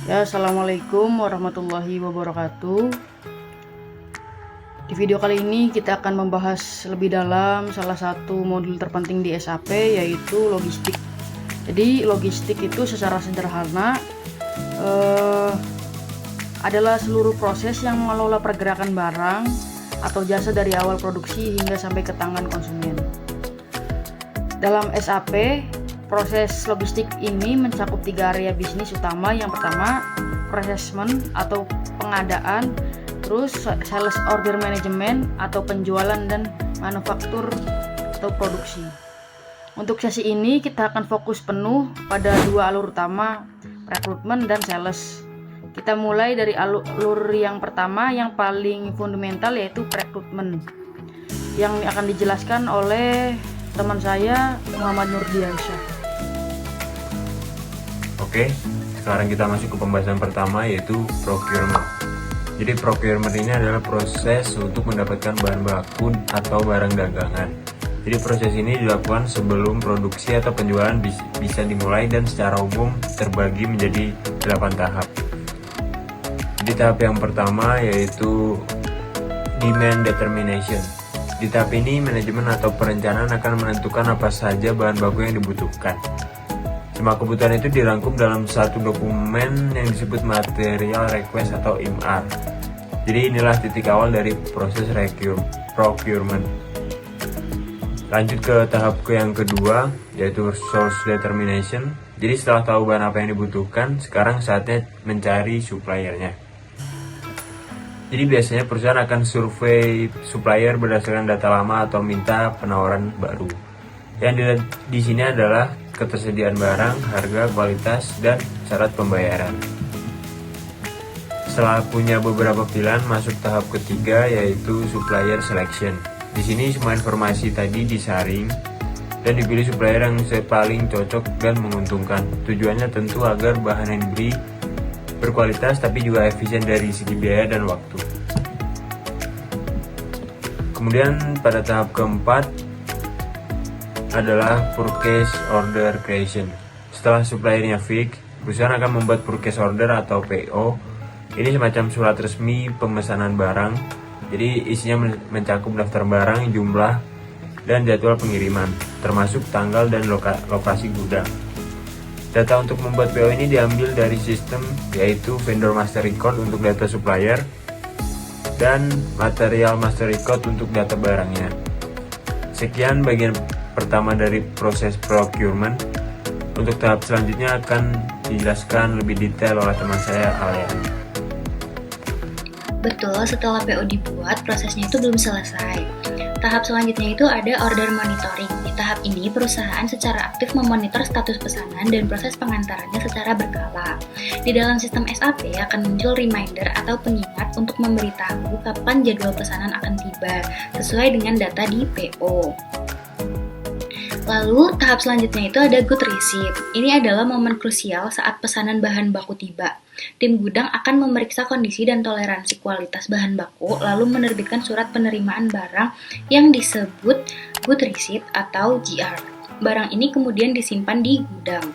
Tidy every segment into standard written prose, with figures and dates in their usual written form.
Ya, assalamualaikum warahmatullahi wabarakatuh. Di video kali ini kita akan membahas lebih dalam salah satu modul terpenting di SAP, yaitu logistik. Jadi logistik itu secara sederhana adalah seluruh proses yang mengelola pergerakan barang atau jasa dari awal produksi hingga sampai ke tangan konsumen. Dalam SAP, proses logistik ini mencakup 3 area bisnis utama. Yang pertama, procurement atau pengadaan, terus sales order management atau penjualan, dan manufaktur atau produksi. Untuk sesi ini kita akan fokus penuh pada 2 alur utama, rekrutmen dan sales. Kita mulai dari alur yang pertama yang paling fundamental, yaitu rekrutmen, yang akan dijelaskan oleh teman saya Muhammad Nurdiansyah. Oke, sekarang kita masuk ke pembahasan pertama, yaitu procurement. Jadi procurement ini adalah proses untuk mendapatkan bahan baku atau barang dagangan. Jadi proses ini dilakukan sebelum produksi atau penjualan bisa dimulai, dan secara umum terbagi menjadi 8 tahap. Di tahap yang pertama yaitu demand determination. Di tahap ini manajemen atau perencanaan akan menentukan apa saja bahan baku yang dibutuhkan. Semua kebutuhan itu dirangkum dalam satu dokumen yang disebut material request atau MR. Jadi inilah titik awal dari proses procurement. Lanjut ke tahap yang kedua, yaitu source determination. Jadi setelah tahu bahan apa yang dibutuhkan, sekarang saatnya mencari suppliernya. Jadi biasanya perusahaan akan survei supplier berdasarkan data lama atau minta penawaran baru. Yang dilihat di sini adalah ketersediaan barang, harga, kualitas, dan syarat pembayaran. Setelah punya beberapa pilihan, masuk tahap ketiga, yaitu supplier selection. Di sini semua informasi tadi disaring dan dipilih supplier yang paling cocok dan menguntungkan. Tujuannya tentu agar bahan yang dibeli berkualitas tapi juga efisien dari segi biaya dan waktu. Kemudian pada tahap keempat adalah purchase order creation. Setelah suppliernya fix, perusahaan akan membuat purchase order atau PO. Ini semacam surat resmi pemesanan barang. Jadi isinya mencakup daftar barang, jumlah, dan jadwal pengiriman, termasuk tanggal dan lokasi gudang. Data untuk membuat PO ini diambil dari sistem, yaitu vendor master record untuk data supplier dan material master record untuk data barangnya. Sekian bagian pertama dari proses procurement. Untuk tahap selanjutnya akan dijelaskan lebih detail oleh teman saya, Alia. Betul, setelah PO dibuat, prosesnya itu belum selesai. Tahap selanjutnya itu ada order monitoring. Di tahap ini, perusahaan secara aktif memonitor status pesanan dan proses pengantarannya secara berkala. Di dalam sistem SAP akan muncul reminder atau pengingat untuk memberitahu kapan jadwal pesanan akan tiba, sesuai dengan data di PO. Lalu, tahap selanjutnya itu ada good receipt. Ini adalah momen krusial saat pesanan bahan baku tiba. Tim gudang akan memeriksa kondisi dan toleransi kualitas bahan baku, lalu menerbitkan surat penerimaan barang yang disebut good receipt atau GR. Barang ini kemudian disimpan di gudang.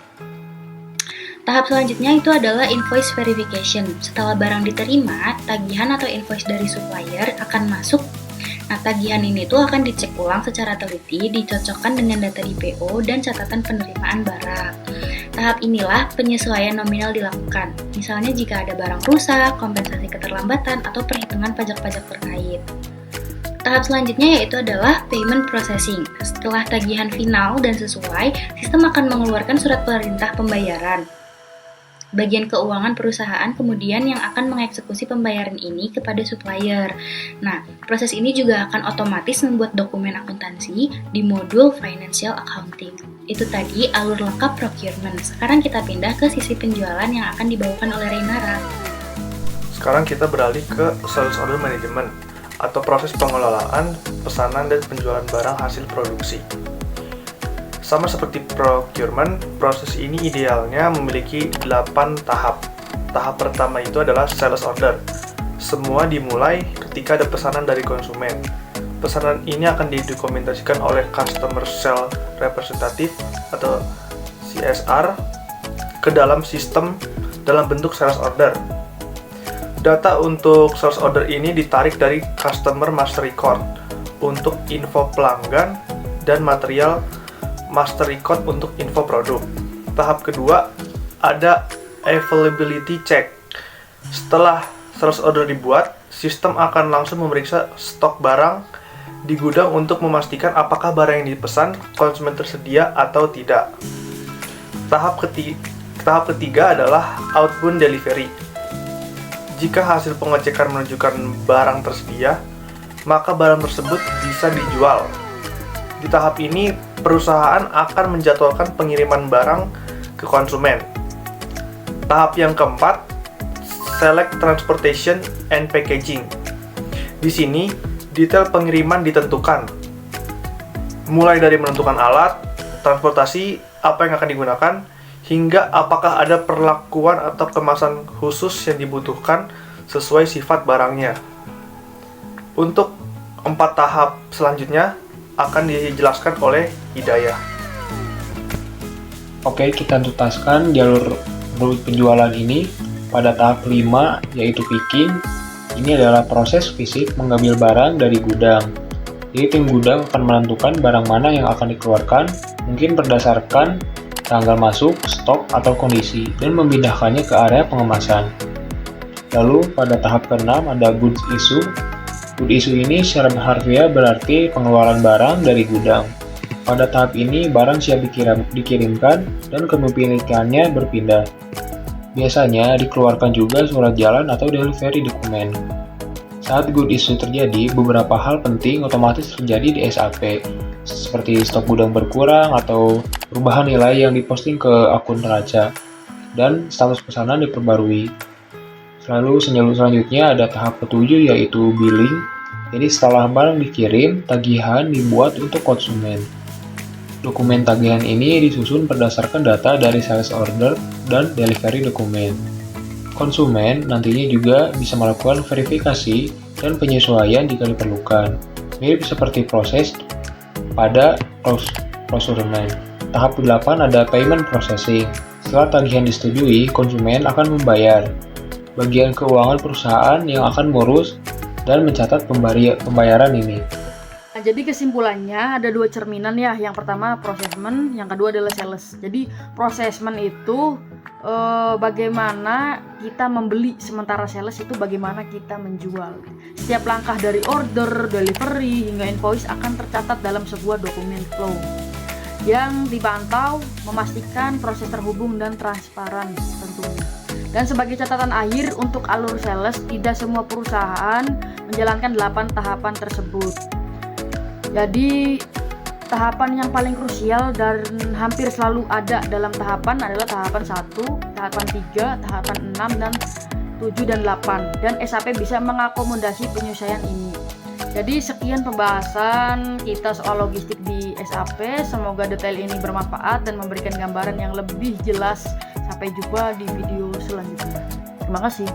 Tahap selanjutnya itu adalah invoice verification. Setelah barang diterima, tagihan atau invoice dari supplier akan masuk. Nah, tagihan ini tuh akan dicek ulang secara teliti, dicocokkan dengan data di PO dan catatan penerimaan barang. Tahap inilah penyesuaian nominal dilakukan. Misalnya jika ada barang rusak, kompensasi keterlambatan, atau perhitungan pajak-pajak terkait. Tahap selanjutnya yaitu adalah payment processing. Setelah tagihan final dan sesuai, sistem akan mengeluarkan surat perintah pembayaran. Bagian keuangan perusahaan kemudian yang akan mengeksekusi pembayaran ini kepada supplier. Nah, proses ini juga akan otomatis membuat dokumen akuntansi di modul Financial Accounting. Itu tadi alur lengkap procurement. Sekarang kita pindah ke sisi penjualan yang akan dibawakan oleh Reynara. Sekarang kita beralih ke sales order management atau proses pengelolaan, pesanan, dan penjualan barang hasil produksi. Sama seperti procurement, proses ini idealnya memiliki 8 tahap. Tahap pertama itu adalah sales order. Semua dimulai ketika ada pesanan dari konsumen. Pesanan ini akan didokumentasikan oleh Customer Sales Representative atau CSR ke dalam sistem dalam bentuk sales order. Data untuk sales order ini ditarik dari Customer Master Record untuk info pelanggan dan material Master Record untuk info produk. Tahap kedua ada Availability Check. Setelah sales order dibuat, sistem akan langsung memeriksa stok barang di gudang untuk memastikan apakah barang yang dipesan konsumen tersedia atau tidak. Tahap ketiga adalah Outbound Delivery. Jika hasil pengecekan menunjukkan barang tersedia, maka barang tersebut bisa dijual. Di tahap ini, perusahaan akan menjadwalkan pengiriman barang ke konsumen. Tahap yang keempat, Select Transportation and Packaging. Di sini, detail pengiriman ditentukan, mulai dari menentukan alat, transportasi, apa yang akan digunakan, hingga apakah ada perlakuan atau kemasan khusus yang dibutuhkan sesuai sifat barangnya. Untuk 4 tahap selanjutnya akan dijelaskan oleh Hidayah. Oke, kita tuntaskan jalur route penjualan ini pada tahap 5, yaitu picking. Ini adalah proses fisik mengambil barang dari gudang. Jadi tim gudang akan menentukan barang mana yang akan dikeluarkan, mungkin berdasarkan tanggal masuk, stok, atau kondisi, dan memindahkannya ke area pengemasan. Lalu pada tahap ke-6 ada goods issue. Goods issue ini secara harfiah berarti pengeluaran barang dari gudang. Pada tahap ini barang siap dikirimkan dan kepemilikannya berpindah. Biasanya dikeluarkan juga surat jalan atau delivery dokumen. Saat good issue terjadi, beberapa hal penting otomatis terjadi di SAP, seperti stok gudang berkurang atau perubahan nilai yang diposting ke akun neraca, dan status pesanan diperbarui. Lalu selanjutnya ada tahap ke-7, yaitu billing. Jadi setelah barang dikirim, tagihan dibuat untuk konsumen. Dokumen tagihan ini disusun berdasarkan data dari sales order dan delivery dokumen. Konsumen nantinya juga bisa melakukan verifikasi dan penyesuaian jika diperlukan, mirip seperti proses pada procurement. Tahap ke-8 ada payment processing. Setelah tagihan disetujui, konsumen akan membayar. Bagian keuangan perusahaan yang akan mengurus dan mencatat pembayaran ini. Nah, jadi kesimpulannya ada 2 cerminan ya. Yang pertama procurement, yang kedua adalah sales. Jadi procurement itu bagaimana kita membeli, sementara sales itu bagaimana kita menjual. Setiap langkah dari order, delivery, hingga invoice akan tercatat dalam sebuah dokumen flow yang dipantau, memastikan proses terhubung dan transparan tentunya. Dan sebagai catatan akhir untuk alur sales, tidak semua perusahaan menjalankan 8 tahapan tersebut. Jadi tahapan yang paling krusial dan hampir selalu ada dalam tahapan adalah tahapan 1, tahapan 3, tahapan 6, dan 7 dan 8. Dan SAP bisa mengakomodasi penyesuaian ini. Jadi sekian pembahasan kita soal logistik di SAP. Semoga detail ini bermanfaat dan memberikan gambaran yang lebih jelas. Sampai jumpa di video selanjutnya. Terima kasih.